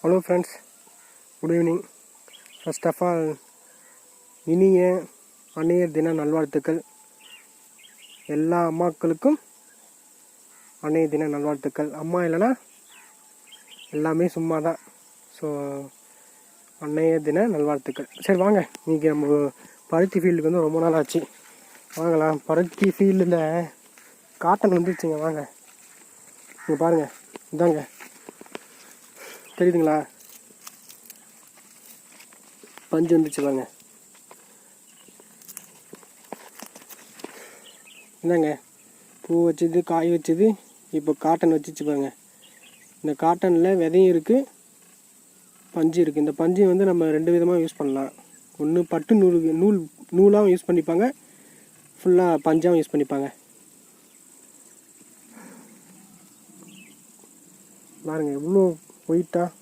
Hello friends, good evening. First of all இனிய அன்னையர் தின நல்வாழ்த்துக்கள். எல்லா அம்மாக்களுக்கும் அன்னையர் தின நல்வாழ்த்துக்கள். அம்மா இல்லைன்னா எல்லாமே சும்மா தான். ஸோ அன்னையர் தின நல்வாழ்த்துக்கள். சரி வாங்க, இன்றைக்கி நம்ம பருத்தி ஃபீல்டுக்கு வந்து ரொம்ப நாள் ஆச்சு. வாங்கலாம். பருத்தி ஃபீல்டில் காட்டன் வந்துருச்சுங்க. வாங்க, இங்கே பாருங்கள், இதாங்க தெரியுதுங்களா, பஞ்சு வந்துச்சு பாருங்க. என்னங்க பூ வச்சது, காய் வச்சது, இப்போ காட்டன் வச்சிச்சு பாருங்க. இந்த காட்டனில் விதையும் இருக்குது, பஞ்சு இருக்குது. இந்த பஞ்சு வந்து நம்ம ரெண்டு விதமாக யூஸ் பண்ணலாம். ஒன்று பட்டு நூலாகவும் யூஸ் பண்ணிப்பாங்க, ஃபுல்லாக பஞ்சாகவும் யூஸ் பண்ணிப்பாங்க. பாருங்கள் எவ்வளோ ஒயிட்டாக